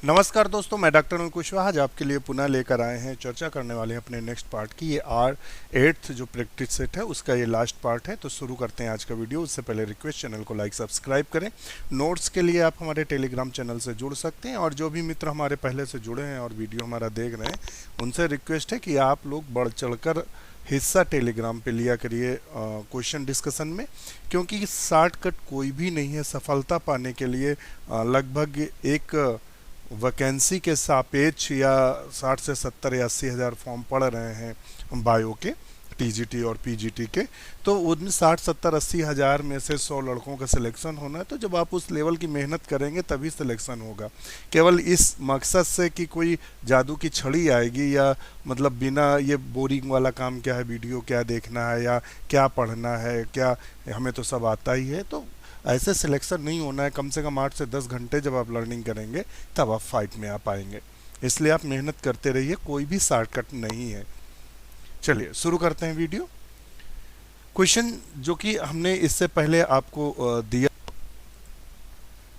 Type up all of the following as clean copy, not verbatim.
नमस्कार दोस्तों, मैं डॉक्टर अनिल कुशवाहा आज आपके लिए पुनः लेकर आए हैं। चर्चा करने वाले हैं अपने नेक्स्ट पार्ट की। ये आर एट्थ जो प्रैक्टिस सेट है उसका ये लास्ट पार्ट है। तो शुरू करते हैं आज का वीडियो। उससे पहले रिक्वेस्ट, चैनल को लाइक सब्सक्राइब करें। नोट्स के लिए आप हमारे टेलीग्राम चैनल से जुड़ सकते हैं, और जो भी मित्र हमारे पहले से जुड़े हैं और वीडियो हमारा देख रहे हैं उनसे रिक्वेस्ट है कि आप लोग बढ़ चढ़कर हिस्सा टेलीग्राम पे लिया करिए क्वेश्चन डिस्कशन में, क्योंकि शॉर्टकट कोई भी नहीं है सफलता पाने के लिए। लगभग एक वैकेंसी के सापेक्ष या 60 से 70 या 80 हज़ार फॉर्म पड़ रहे हैं बायो के, टीजीटी और पीजीटी के। तो उन 60 70 80 हज़ार में से 100 लड़कों का सिलेक्शन होना है। तो जब आप उस लेवल की मेहनत करेंगे तभी सिलेक्शन होगा। केवल इस मकसद से कि कोई जादू की छड़ी आएगी या मतलब बिना ये बोरिंग वाला काम क्या है, वीडियो क्या देखना है या क्या पढ़ना है, क्या हमें तो सब आता ही है, तो ऐसे सिलेक्शन नहीं होना है। कम से कम 8 से 10 घंटे जब आप लर्निंग करेंगे तब आप फाइट में आ पाएंगे। इसलिए आप मेहनत करते रहिए, कोई भी शॉर्टकट नहीं है। चलिए शुरू करते हैं वीडियो। क्वेश्चन जो कि हमने इससे पहले आपको दिया,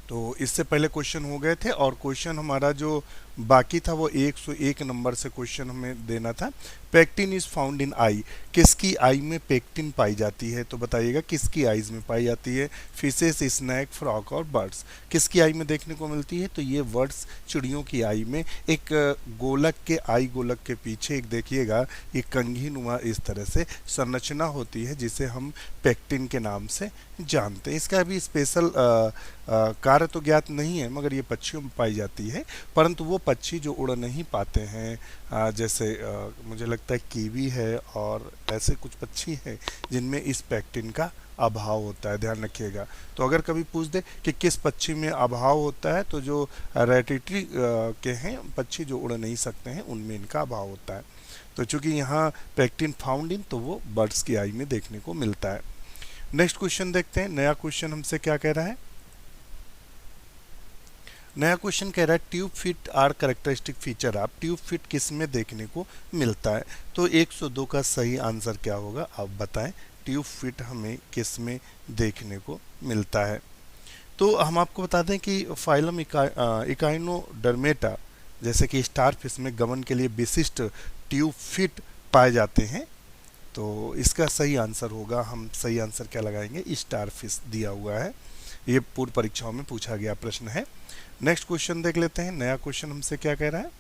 तो इससे पहले क्वेश्चन हो गए थे, और क्वेश्चन हमारा जो बाकी था वो 101 नंबर से क्वेश्चन हमें देना था। पेक्टिन इज फाउंड इन आई। किसकी आई में पेक्टिन पाई जाती है? तो बताइएगा किसकी आईज में पाई जाती है। फिशेस, स्नैक, फ्रॉक और बर्ड्स किसकी आई में देखने को मिलती है? तो ये बर्ड्स, चिड़ियों की आई में। एक गोलक के आई गोलक के पीछे एक देखिएगा, ये कंघी नुमा इस तरह से संरचना होती है जिसे हम पेक्टिन के नाम से जानते हैं। इसका भी स्पेशल कार्य तो ज्ञात नहीं है, मगर ये पक्षियों में पाई जाती है। परंतु वो पक्षी जो उड़ नहीं पाते हैं, जैसे मुझे लगता है कीवी है और ऐसे कुछ पक्षी हैं जिनमें इस पेक्टिन का अभाव होता है, ध्यान रखिएगा। तो अगर कभी पूछ दे कि किस पक्षी में अभाव होता है, तो जो रेटिटी के हैं पक्षी जो उड़ नहीं सकते हैं उनमें इनका अभाव होता है। तो चूंकि यहाँ पेक्टिन फाउंड इन, तो वो बर्ड्स की आई में देखने को मिलता है। नेक्स्ट क्वेश्चन देखते हैं। नया क्वेश्चन हमसे क्या कह रहा है? नया क्वेश्चन कह रहा है tube feet are characteristic feature of. Tube feet किस में देखने को मिलता है? तो 102 का सही आंसर क्या होगा आप बताएं। ट्यूब फिट हमें किस में देखने को मिलता है? तो हम आपको बता दें कि फाइलम इकाइनोडर्मेटा जैसे कि स्टार फिश में गमन के लिए विशिष्ट ट्यूब फिट पाए जाते हैं। तो इसका सही आंसर होगा, हम सही आंसर क्या लगाएंगे? स्टार फिश दिया हुआ है। ये पूर्व परीक्षाओं में पूछा गया प्रश्न है। नेक्स्ट क्वेश्चन देख लेते हैं। नया क्वेश्चन हमसे क्या कह रहा है?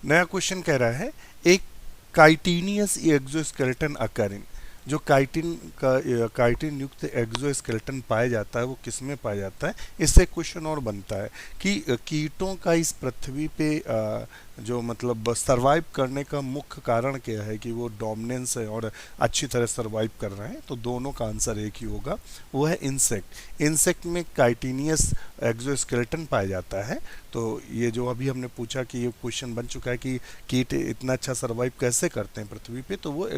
नया क्वेश्चन कह रहा है एक काइटिनियस एक्सोस्केलेटन अकरिंग। जो काइटिन युक्त एक्सोस्केलेटन पाया जाता है वो किस में पाया जाता है? इससे क्वेश्चन और बनता है कि कीटों का इस पृथ्वी पे जो मतलब सरवाइव करने का मुख्य कारण क्या है कि वो डोमिनेंस है और अच्छी तरह सरवाइव कर रहे हैं। तो दोनों का आंसर एक ही होगा, वो है इंसेक्ट। इंसेक्ट में काइटिनियस एक्सोस्केलेटन पाया जाता है। तो ये जो अभी हमने पूछा कि ये क्वेश्चन बन चुका है कि कीट इतना अच्छा सरवाइव कैसे करते हैं पृथ्वी पे, तो वो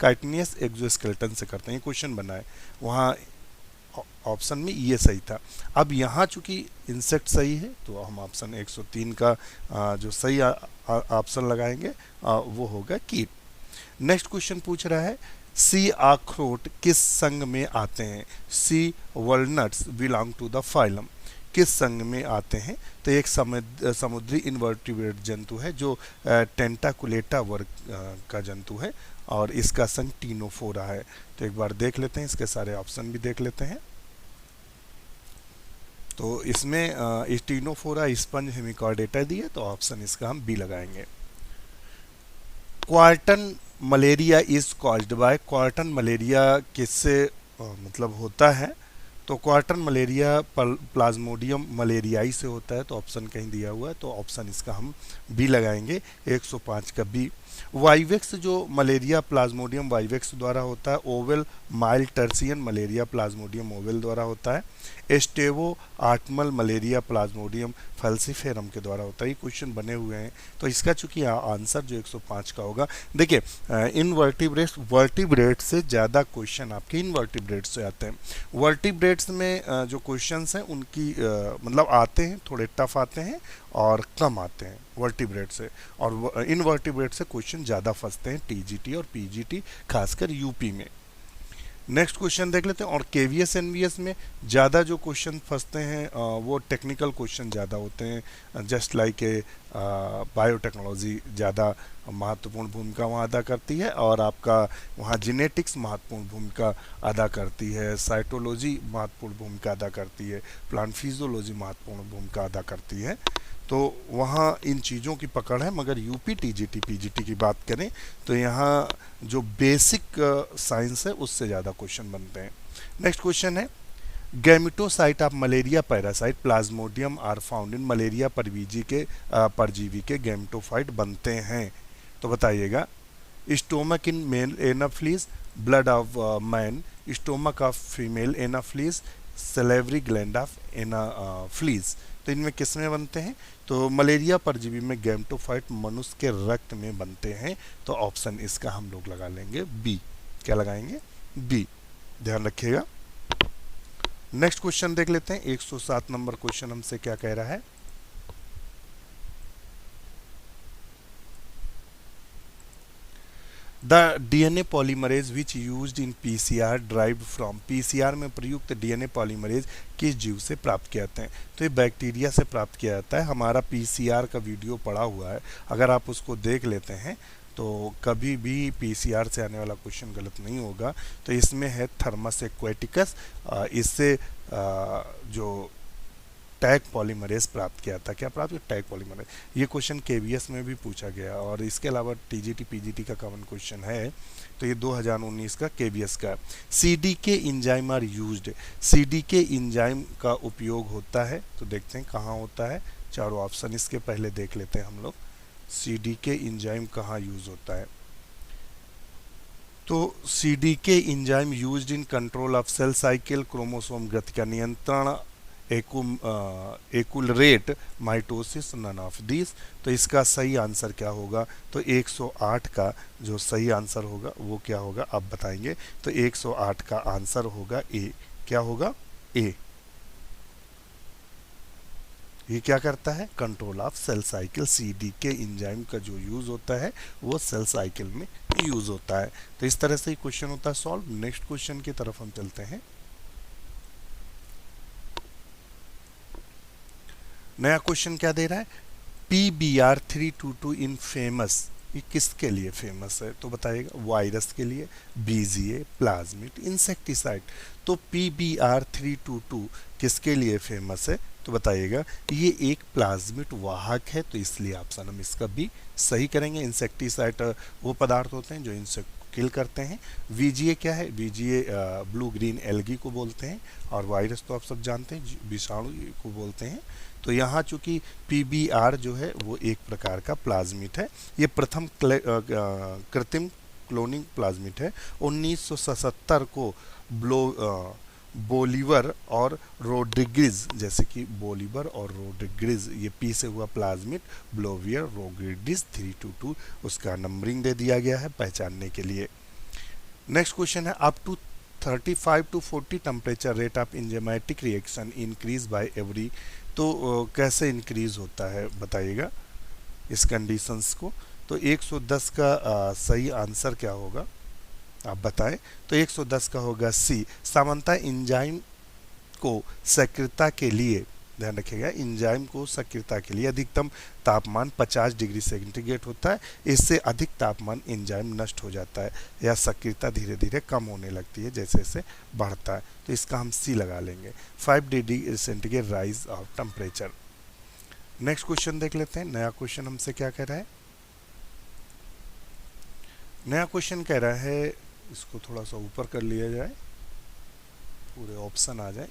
काइटिनियस एक्सोस्केलेटन से करते हैं। ये क्वेश्चन बना है, वहाँ ऑप्शन में ये सही था। अब यहाँ चूंकि इंसेक्ट सही है तो हम ऑप्शन 103 का जो सही ऑप्शन लगाएंगे वो होगा कीट। नेक्स्ट क्वेश्चन पूछ रहा है सी अखरोट किस संघ में आते हैं? See walnuts belong to the phylum. किस संघ में आते हैं? तो एक समुद्री इनवर्टिब्रेट जंतु है जो टेंटाकुलेटा वर्ग का जंतु है, और इसका संघ टीनोफोरा है। तो एक बार देख लेते हैं, इसके सारे ऑप्शन भी देख लेते हैं। तो इसमें टीनोफोरा स्पंज हेमिकॉर्डेटा दी है, तो ऑप्शन इसका हम बी लगाएंगे। Quartan malaria is caused by. Quartan malaria किससे मतलब होता है? तो क्वार्टन मलेरिया प्लाज्मोडियम मलेरियाई से होता है। तो ऑप्शन कहीं दिया हुआ है, तो ऑप्शन इसका हम बी लगाएंगे, 105 का बी। वाइवेक्स जो मलेरिया प्लाज्मोडियम वाइवेक्स द्वारा होता है। Ovale mild tertian malaria plasmodium ovale द्वारा होता है। Aestivo autumnal malaria plasmodium falciparum के द्वारा होता है। ये क्वेश्चन बने हुए हैं, तो इसका चूंकि आंसर जो 105 का होगा। देखिए इनवर्टिब्रेट्स, वर्टिब्रेट से ज़्यादा क्वेश्चन आपके इनवर्टिब्रेट्स से आते हैं। वर्टिब्रेट्स में जो क्वेश्चंस हैं उनकी मतलब आते हैं, थोड़े टफ आते हैं और कम आते हैं वर्टिब्रेट से, और इनवर्टिब्रेट से क्वेश्चन ज़्यादा फंसते हैं टीजीटी और पीजीटी, खासकर यूपी में। नेक्स्ट क्वेश्चन देख लेते हैं। और केवीएस एनवीएस में ज़्यादा जो क्वेश्चन फंसते हैं वो टेक्निकल क्वेश्चन ज़्यादा होते हैं, जस्ट लाइक ए बायोटेक्नोलॉजी ज़्यादा महत्वपूर्ण भूमिका वहाँ अदा करती है, और आपका वहाँ जेनेटिक्स महत्वपूर्ण भूमिका अदा करती है, साइटोलॉजी महत्वपूर्ण भूमिका अदा करती है, प्लांट फिजियोलॉजी महत्वपूर्ण भूमिका अदा करती है। तो वहाँ इन चीज़ों की पकड़ है। मगर यूपी टीजीटी पीजीटी की बात करें तो यहाँ जो बेसिक साइंस है उससे ज़्यादा क्वेश्चन बनते हैं। नेक्स्ट क्वेश्चन है, gametocyte of malaria parasite plasmodium are found in malaria परजीवी के गैमिटोफाइट बनते हैं। तो बताइएगा, stomach in male anopheles, blood of man, stomach of female anopheles, salivary gland of anopheles. तो इनमें किस में बनते हैं? तो मलेरिया परजीवी में गैमेटोफाइट मनुष्य के रक्त में बनते हैं। तो ऑप्शन इसका हम लोग लगा लेंगे बी। क्या लगाएंगे? बी। ध्यान रखिएगा। नेक्स्ट क्वेश्चन देख लेते हैं। 107 नंबर क्वेश्चन हमसे क्या कह रहा है? The DNA polymerase which used in PCR derived from, PCR में प्रयुक्त डीएनए पॉलीमरेज किस जीव से प्राप्त किए जाते हैं? तो ये बैक्टीरिया से प्राप्त किया जाता है। हमारा पीसीआर का वीडियो पड़ा हुआ है, अगर आप उसको देख लेते हैं तो कभी भी पीसीआर से आने वाला क्वेश्चन गलत नहीं होगा। तो इसमें है थर्मस एक्वेटिकस, इससे जो टैग पॉलीमरेज प्राप्त किया था। क्या प्राप्त किया? Taq polymerase. ये क्वेश्चन केवीएस में भी पूछा गया, और इसके अलावा टीजीटी पीजीटी का कॉमन क्वेश्चन है। तो ये 2019 का केवीएस का। CDK enzyme are used, CDK enzyme का उपयोग होता है। तो देखते हैं कहाँ होता है। चारों ऑप्शन इसके पहले देख लेते हैं हम लोग। सीडीके इंजाइम कहाँ यूज होता है? तो CDK enzyme used in control of cell cycle, chromosome ग्रंथि का नियंत्रण, accelerate mitosis, none of this. तो इसका सही आंसर क्या होगा? तो 108 का जो सही आंसर होगा वो क्या होगा आप बताएंगे। तो 108 का आंसर होगा ए। क्या होगा? ए। ये क्या करता है? Control of cell cycle. CDK enzyme का जो यूज होता है वो सेल साइकिल में यूज होता है। तो इस तरह से ही क्वेश्चन होता है सॉल्व। नेक्स्ट क्वेश्चन की तरफ हम चलते हैं। नया क्वेश्चन क्या दे रहा है? PBr322 इन फेमस, ये किसके लिए फेमस है? तो बताइएगा। वायरस के लिए, बीजीए, प्लाज्मिड, इंसेक्टिसाइड। तो PBr322 किसके लिए फेमस है? तो बताइएगा। ये एक प्लाज्मिड वाहक है, तो इसलिए ऑप्शन हम इसका भी सही करेंगे। इंसेक्टिसाइड वो पदार्थ होते हैं जो इंसेक्ट किल करते हैं। वीजीए क्या है? वीजीए ब्लू ग्रीन एल्गी को बोलते हैं, और वायरस तो आप सब जानते हैं विषाणु को बोलते हैं। तो यहाँ चूंकि PBr जो है वो एक प्रकार का प्लाज्मिड है। ये प्रथम कृत्रिम क्लोनिंग प्लाज्मिड है। 1977 को बोलीवर और रोड्रिग्रिज, जैसे कि बोलीवर और रोड्रिग्रिज, ये पी से हुआ प्लाज्मिड, ब्लोवियर रोड्रिग्रिज 322, उसका नंबरिंग दे दिया गया है पहचानने के लिए। नेक्स्ट क्वेश्चन है, up to 35 to 40 temperature rate of enzymatic reaction increase by every. तो कैसे इंक्रीज होता है बताइएगा इस कंडीशंस को। तो 110 का सही आंसर क्या होगा आप बताएं। तो 110 का होगा सी। सामान्यतः एंजाइम को सक्रियता के लिए, ध्यान रखिएगा, एंजाइम को सक्रियता के लिए अधिकतम तापमान 50 डिग्री सेंटीग्रेड होता है। इससे अधिक तापमान एंजाइम नष्ट हो जाता है या सक्रियता धीरे धीरे कम होने लगती है जैसे जैसे बढ़ता है। तो इसका हम सी लगा लेंगे। 5 degree centigrade rise of temperature. Next question देख लेते हैं। नया क्वेश्चन हमसे क्या कह रहा है? नया क्वेश्चन कह रहा है, इसको थोड़ा सा ऊपर कर लिया जाए, पूरे ऑप्शन आ जाए।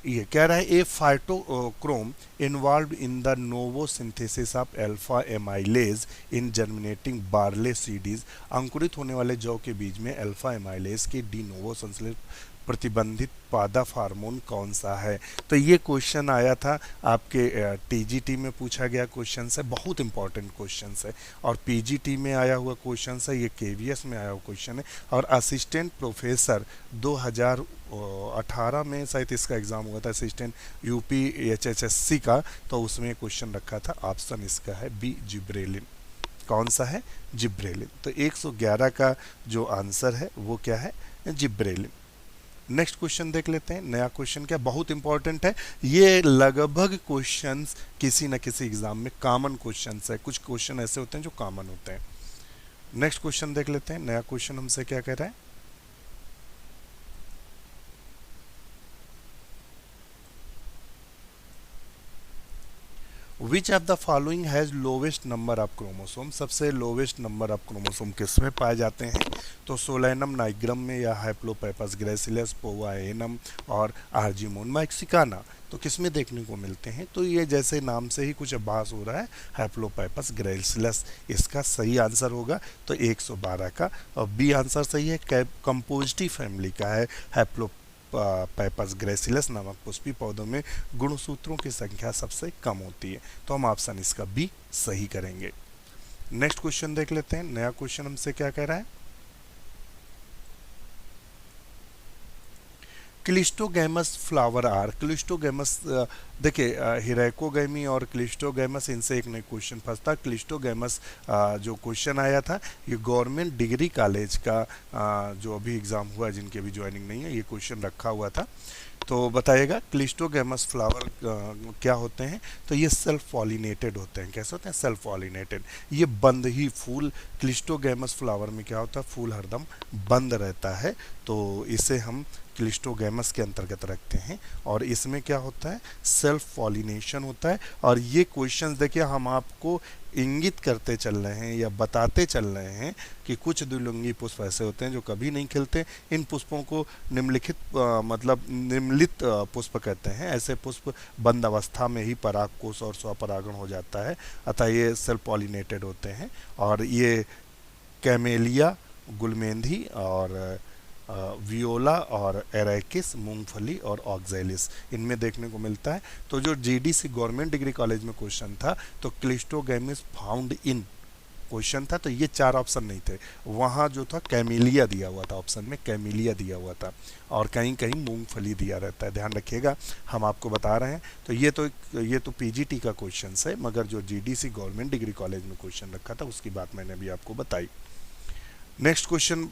ये कह रहा है, a phytochrome involve in the novo synthesis of alpha amylase in germinating barley seeds. अंकुरित होने वाले जौ के बीज में अल्फा एमाइलेज की डी नोवो संश्लेषण प्रतिबंधित पादप हार्मोन कौन सा है? तो ये क्वेश्चन आया था आपके टीजीटी में पूछा गया क्वेश्चन है, बहुत इंपॉर्टेंट क्वेश्चन है। और पीजीटी में आया हुआ क्वेश्चन है, ये केवीएस में आया हुआ क्वेश्चन है। और असिस्टेंट प्रोफेसर 2018 में शायद इसका एग्जाम हुआ था, असिस्टेंट UP HHSC का, तो उसमें क्वेश्चन रखा था। ऑप्शन इसका है बी, जिब्रेलिन। कौन सा है? जिब्रेलिन। तो 111 का जो आंसर है वो क्या है? जिब्रेलिन। नेक्स्ट क्वेश्चन देख लेते हैं। नया क्वेश्चन क्या, बहुत इंपॉर्टेंट है ये, लगभग क्वेश्चंस किसी न किसी एग्जाम में कॉमन क्वेश्चंस है, कुछ क्वेश्चन ऐसे होते हैं जो कॉमन होते हैं। नेक्स्ट क्वेश्चन देख लेते हैं। नया क्वेश्चन हमसे क्या कह रहा है? Which of the following has lowest number of chromosome, सबसे लोवेस्ट नंबर ऑफ क्रोमोसोम किस में पाए जाते हैं? तो सोलेनम नाइग्रम में, या हैप्लोपेपस ग्रेसिलस, पोवाएनम और आर्जिमोन मैक्सिकाना, तो किस में देखने को मिलते हैं? तो ये जैसे नाम से ही कुछ आभास हो रहा है, हैप्लोपेपस ग्रेसिलस इसका सही आंसर होगा। तो 112 का, और बी आंसर सही है, कंपोजिटी फैमिली का है हैप्लो पैपस ग्रेसिलस नामक पुष्पी पौधों में गुणसूत्रों की संख्या सबसे कम होती है। तो हम ऑप्शन इसका बी सही करेंगे। नेक्स्ट क्वेश्चन देख लेते हैं। नया क्वेश्चन हमसे क्या कह रहा है? क्लिस्टोगैमस फ्लावर आर, क्लिस्टोगैमस, देखिए हिरैकोगैमी और क्लिस्टोगैमस, इनसे एक नई क्वेश्चन फंसता। क्लिस्टोगैमस जो क्वेश्चन आया था ये गवर्नमेंट डिग्री कॉलेज का जो अभी एग्ज़ाम हुआ, जिनकी अभी ज्वाइनिंग नहीं है, ये क्वेश्चन रखा हुआ था। तो बताइएगा क्लिस्टोगैमस फ्लावर क्या होते हैं? तो ये सेल्फ पॉलिनेटेड होते हैं। कैसे होते हैं? Self pollinated. ये बंद ही फूल, क्लिस्टोगैमस फ्लावर में क्या होता है? फूल हरदम बंद रहता है, तो इसे हम क्लिस्टोगैमस के अंतर्गत रखते हैं। और इसमें क्या होता है? सेल्फ पॉलिनेशन होता है। और ये क्वेश्चंस देखिए हम आपको इंगित करते चल रहे हैं या बताते चल रहे हैं कि कुछ द्विलिंगी पुष्प ऐसे होते हैं जो कभी नहीं खिलते। इन पुष्पों को निम्नलिखित मतलब निम्नलित पुष्प कहते हैं। ऐसे पुष्प बंद अवस्था में ही परागकोश और स्वपरागण हो जाता है, अतः ये सेल्फ पॉलिनेटेड होते हैं। और ये कैमेलिया, गुलमेंधी और वियोला और एरेकिस, मूंगफली और ऑक्जेलिस, इनमें देखने को मिलता है। तो जो जीडीसी गवर्नमेंट डिग्री कॉलेज में क्वेश्चन था, तो क्लिस्टोगैमिस फाउंड इन क्वेश्चन था, तो ये 4 ऑप्शन नहीं थे, वहाँ जो था कैमिलिया दिया हुआ था, ऑप्शन में कैमिलिया दिया हुआ था, और कहीं कहीं मूंगफली दिया रहता है। ध्यान रखिएगा, हम आपको बता रहे हैं। तो ये तो पीजीटी का क्वेश्चन है, मगर जो जीडीसी गवर्नमेंट डिग्री कॉलेज में क्वेश्चन रखा था उसकी बात मैंने अभी आपको बताई। नेक्स्ट क्वेश्चन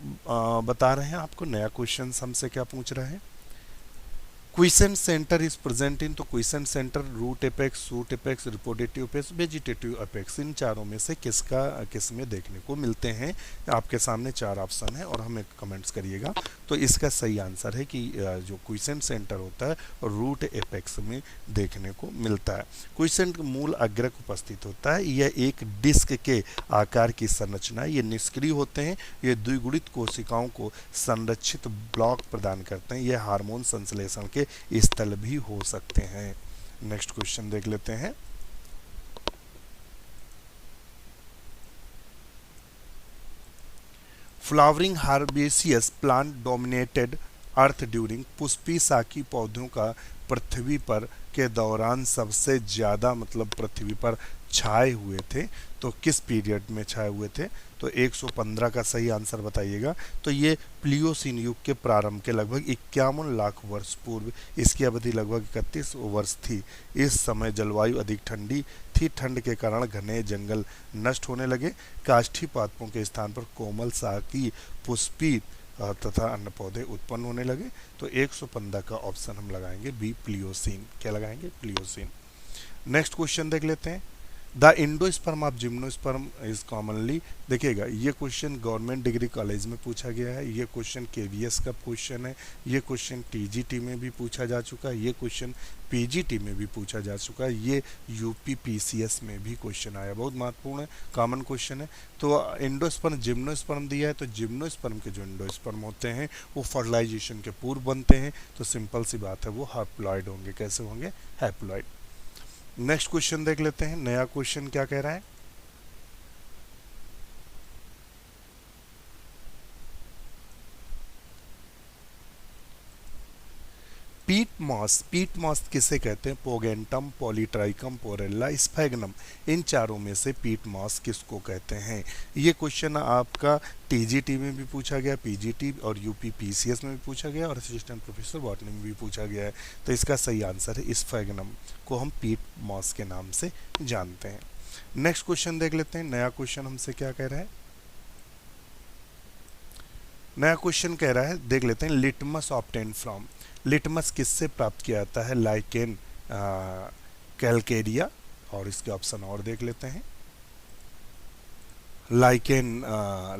बता रहे हैं आपको। नया क्वेश्चन हमसे क्या पूछ रहा है? Quiescent centre is present in, तो quiescent centre root apex, shoot apex, reproductive apex, vegetative apex, इन चारों में से किस में देखने को मिलते हैं? आपके सामने 4 ऑप्शन है और हमें कमेंट्स करिएगा। तो इसका सही आंसर है कि जो क्विसेंट सेंटर होता है रूट एपेक्स में देखने को मिलता है। क्विसेंट मूल अग्रक उपस्थित होता है। यह एक डिस्क के आकार की संरचना है। ये निष्क्रिय होते हैं। ये द्विगुणित कोशिकाओं को संरक्षित ब्लॉक प्रदान करते हैं। यह हार्मोन संश्लेषण के स्थल भी हो सकते हैं। नेक्स्ट क्वेश्चन देख लेते हैं। फ्लावरिंग हार्बेसियस प्लांट डोमिनेटेड अर्थ ड्यूरिंग, पुष्पी शाकी पौधों का पृथ्वी पर के दौरान सबसे ज़्यादा मतलब पृथ्वी पर छाए हुए थे, तो किस पीरियड में छाए हुए थे? तो 115 का सही आंसर बताइएगा। तो ये प्लियोसीन युग के प्रारंभ के लगभग 51 लाख वर्ष पूर्व, इसकी अवधि लगभग 31 वर्ष थी। इस समय जलवायु अधिक ठंडी थी। ठंड के कारण घने जंगल नष्ट होने लगे। काष्ठी पादपों के स्थान पर कोमल शाकी पुष्पी तथा अन्य पौधे उत्पन्न होने लगे। तो 115 का ऑप्शन हम लगाएंगे बी, प्लियोसीन। क्या लगाएंगे? प्लियोसीन। नेक्स्ट क्वेश्चन देख लेते हैं। The endosperm of gymnosperm is commonly, देखिएगा ये क्वेश्चन गवर्नमेंट डिग्री कॉलेज में पूछा गया है। ये क्वेश्चन केवीएस का क्वेश्चन है। ये क्वेश्चन टीजीटी में भी पूछा जा चुका है। ये क्वेश्चन पीजीटी में भी पूछा जा चुका है। ये यूपी पीसीएस में भी क्वेश्चन आया, बहुत महत्वपूर्ण है, कॉमन क्वेश्चन है। तो इंडोस्पर्म जिम्नोस्पर्म दिया है, तो जिम्नोस्पर्म के जो इंडोस्पर्म होते हैं वो फर्टिलाइजेशन के पूर्व बनते हैं। तो सिंपल सी बात है, वो हैप्लॉइड होंगे। कैसे होंगे? हैप्लॉइड। नेक्स्ट क्वेश्चन देख लेते हैं। नया क्वेश्चन क्या कह रहा है? पीट मॉस किसे कहते हैं? पोगेंटम, पॉलीट्राइकम, पोरेला, स्फैग्नम, इन चारों में से पीट मॉस किसको कहते हैं? ये क्वेश्चन आपका टीजीटी में भी पूछा गया, पीजीटी और यूपी पीसीएस में भी पूछा गया, और असिस्टेंट प्रोफेसर बॉटनी में भी पूछा गया है। तो इसका सही आंसर है स्फैग्नम, को हम पीट मॉस के नाम से जानते हैं। नेक्स्ट क्वेश्चन देख लेते हैं, नया क्वेश्चन हमसे क्या कह रहा है। नया क्वेश्चन कह रहा है, देख लेते हैं, लिटमस ऑब्टेन फ्रॉम, लिटमस किससे प्राप्त किया जाता है, लाइकेन कैलकेरिया, और इसके ऑप्शन और देख लेते हैं, लाइकेन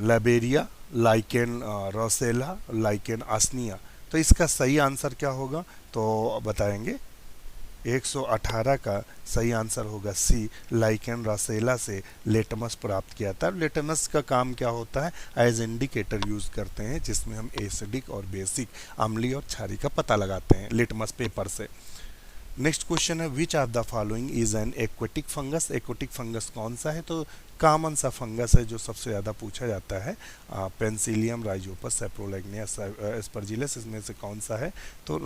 लैबेरिया, लाइकेन रोसेला, लाइकेन आस्निया। तो इसका सही आंसर क्या होगा, तो बताएंगे 118 का सही आंसर होगा सी, लाइकेन रोसेला से लिटमस प्राप्त किया था। लिटमस का काम क्या होता है, एज इंडिकेटर यूज करते हैं, जिसमें हम एसिडिक और बेसिक, अम्लीय और क्षारीय का पता लगाते हैं लिटमस पेपर से। नेक्स्ट क्वेश्चन है, which of the following is an aquatic fungus, aquatic fungus कौन सा है, तो कॉमन सा फंगस है जो सबसे ज़्यादा पूछा जाता है, पेंसिलियम, राइजोपस, सेप्रोलैग्निया, एस्परजिलस, इसमें से कौन सा है, तो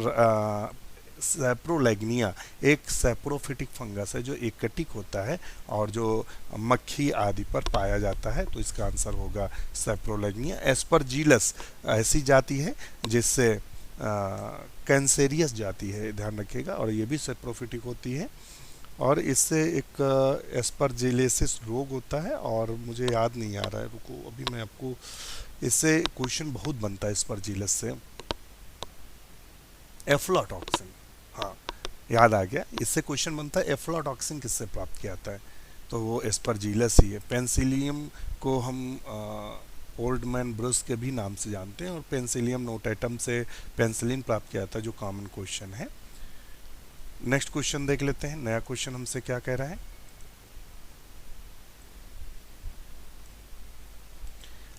सेप्रोलैग्निया एक सेप्रोफिटिक फंगस है जो एक्वेटिक होता है और जो मक्खी आदि पर पाया जाता है, तो इसका आंसर होगा सेप्रोलैग्निया। एस्परजिलस ऐसी जाति है जिससे कैंसेरियस जाती है, ध्यान रखिएगा, और ये भी सेप्रोफिटिक होती है, और इससे एक एस्परजिलेसिस रोग होता है, और मुझे याद नहीं आ रहा है, रुको अभी मैं आपको, इससे क्वेश्चन बहुत बनता है एस्परजिलस से, एफ्लाटॉक्सिन, हाँ याद आ गया, इससे क्वेश्चन बनता है एफ्लाटॉक्सिन किससे प्राप्त किया जाता है, तो वो एस्परजिलस ही है। पेंसिलियम को हम ओल्ड मैन ब्रुस के भी नाम से जानते हैं, और पेंसिलियम नोटेटम से पेंसिलिन प्राप्त किया था, जो कॉमन क्वेश्चन है। नेक्स्ट क्वेश्चन देख लेते हैं, नया क्वेश्चन हमसे क्या कह रहा है,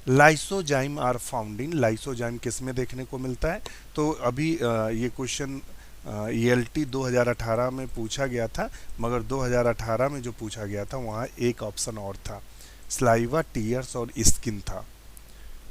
lysozyme are found in, lysozyme किस में देखने को मिलता है, तो अभी ये क्वेश्चन ELT 2018 में पूछा गया था, मगर 2018 में जो पूछा गया था वहाँ एक ऑप्शन और था, स्लाइवा, टीयर्स और स्किन था,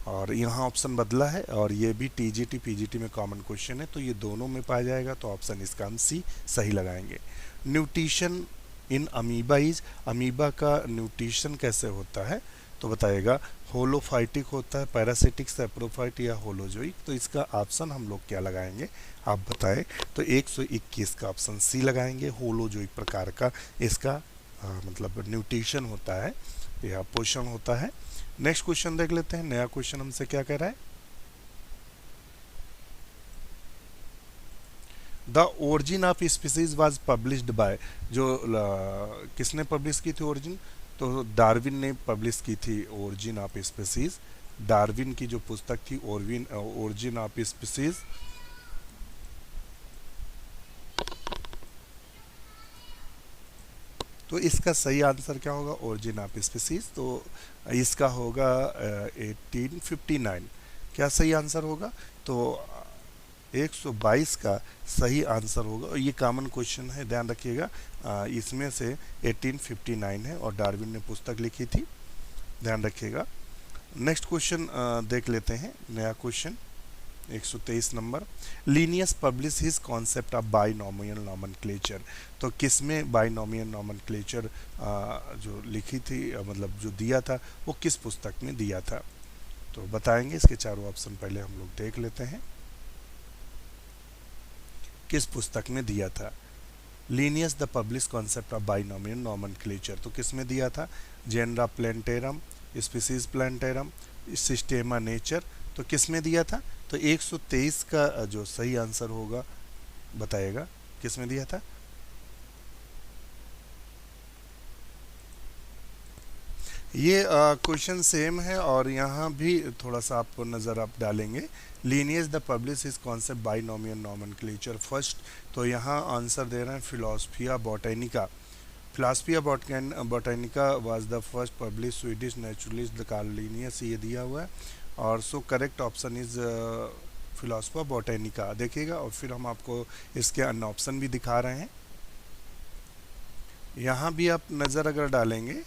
और यहाँ ऑप्शन बदला है, और ये भी TGT PGT में कॉमन क्वेश्चन है, तो ये दोनों में पाया जाएगा, तो ऑप्शन इसका हम सी सही लगाएंगे। Nutrition in amoeba is, amoeba का न्यूट्रिशन कैसे होता है, तो बताइएगा होलोफाइटिक होता है, पैरासिटिक, सेप्रोफाइट या होलोजोइक, तो इसका ऑप्शन हम लोग क्या लगाएंगे आप बताएं, तो 121 का ऑप्शन सी लगाएंगे, होलोजोइक प्रकार का इसका मतलब न्यूट्रिशन होता है या पोषण होता है। नेक्स्ट क्वेश्चन देख लेते हैं, नया क्वेश्चन हमसे क्या कह रहा है, the origin of species was published by, जो किसने पब्लिश की थी ओरिजिन, तो डार्विन ने पब्लिश की थी ओरिजिन ऑफ स्पीसीज, डार्विन की जो पुस्तक थी ओरिजिन ऑफ स्पीसीज, तो इसका सही आंसर क्या होगा, ओरिजिन ऑफ स्पीसीज, तो इसका होगा 1859, क्या सही आंसर होगा, तो 122 का सही आंसर होगा, और ये कॉमन क्वेश्चन है, ध्यान रखिएगा, इसमें से 1859 है और डार्विन ने पुस्तक लिखी थी, ध्यान रखिएगा। नेक्स्ट क्वेश्चन देख लेते हैं, नया question 123 number, Linnaeus publish his concept of binomial nomenclature, तो किस में बाइनोमियल नॉमेनक्लेचर जो लिखी थी, मतलब जो दिया था, वो किस पुस्तक में दिया था, तो बताएंगे, इसके चारों ऑप्शन पहले हम लोग देख लेते हैं, किस पुस्तक में दिया था, Linnaeus the publish concept of binomial nomenclature, तो किस में दिया था, जेनरा प्लेंटेरम, स्पीसीज प्लेंटेरम, सिस्टेमा नेचर, तो किस में दिया था, तो 123 का जो सही आंसर होगा बताइएगा, किस में दिया था, ये क्वेश्चन सेम है, और यहाँ भी थोड़ा सा आप नज़र आप डालेंगे, Linnaeus the publish is concept binomial nomenclature first, तो यहाँ आंसर दे रहे हैं Philosophia Botanica, Philosophia Botanica was the first publish Swedish naturalist Carl Linnaeus, ये दिया हुआ है, और so correct option is Philosophia Botanica, देखिएगा, और फिर हम आपको इसके अन्य ऑप्शन भी दिखा रहे हैं, यहाँ भी आप नज़र अगर डालेंगे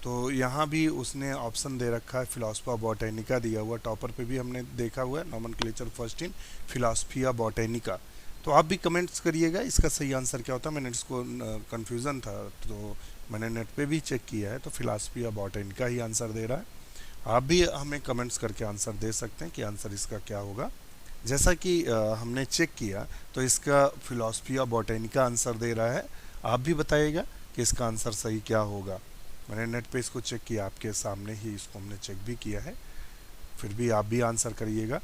तो यहाँ भी उसने ऑप्शन दे रखा है, फिलोसफिया बॉटेनिका दिया हुआ, टॉपर पे भी हमने देखा हुआ है, नॉमेनक्लेचर फर्स्ट इन फिलोसफिया बॉटेनिका, तो आप भी कमेंट्स करिएगा इसका सही आंसर क्या होता है, मैंने इसको कन्फ्यूज़न था तो मैंने नेट पे भी चेक किया है, तो फिलोसफिया बॉटेनिका ही आंसर दे रहा है, आप भी हमें कमेंट्स करके आंसर दे सकते हैं कि आंसर इसका क्या होगा। जैसा कि हमने चेक किया तो इसका फिलोसफिया बॉटेनिका आंसर दे रहा है, आप भी बताइएगा कि इसका आंसर सही क्या होगा। मैंने नेट पे इसको चेक किया, आपके सामने ही इसको हमने चेक भी किया है, फिर भी आप भी आंसर करिएगा।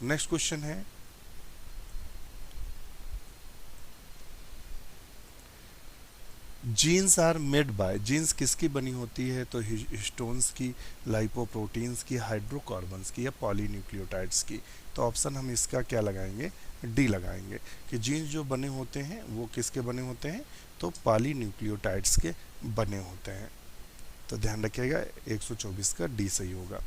नेक्स्ट क्वेश्चन है, genes are made by, genes किसकी बनी होती है? तो हिस्टोन्स की, लाइपोप्रोटीन्स की, हाइड्रोकार्बन्स की या पॉलीन्यूक्लियोटाइड्स की। तो ऑप्शन हम इसका क्या लगाएंगे? डी लगाएंगे कि जीन्स जो बने होते हैं वो किसके बने होते हैं? तो पॉलीन्यूक्लियोटाइड्स के बने होते हैं। तो ध्यान रखिएगा 124 का डी सही होगा।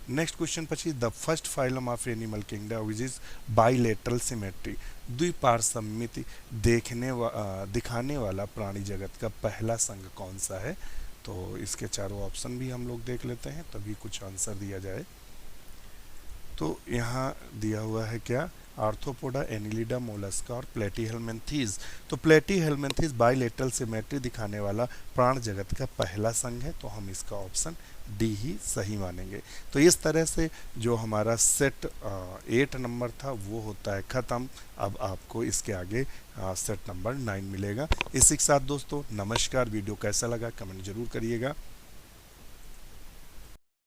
नेक्स्ट क्वेश्चन પછી the first phylum of animal kingdom which is bilateral symmetry, द्विपार्श्वमिति दिखाने वाला प्राणी जगत का पहला संघ कौन सा है? तो इसके चारों ऑप्शन भी हम लोग देख लेते हैं तभी कुछ आंसर दिया जाए। तो यहाँ दिया हुआ है क्या? आर्थ्रोपोडा, एनिलिडा, मोलस्का और प्लेटीहेल्मिन्थीज। तो प्लेटीहेल्मिन्थीज बाइलेटरल सिमेट्री दिखाने वाला प्राण जगत का पहला संघ है, तो हम इसका ऑप्शन डी ही सही मानेंगे। तो इस तरह से जो हमारा सेट 8 नंबर था वो होता है ख़त्म। अब आपको इसके आगे सेट नंबर 9 मिलेगा। इसी के साथ दोस्तों नमस्कार। वीडियो कैसा लगा कमेंट जरूर करिएगा।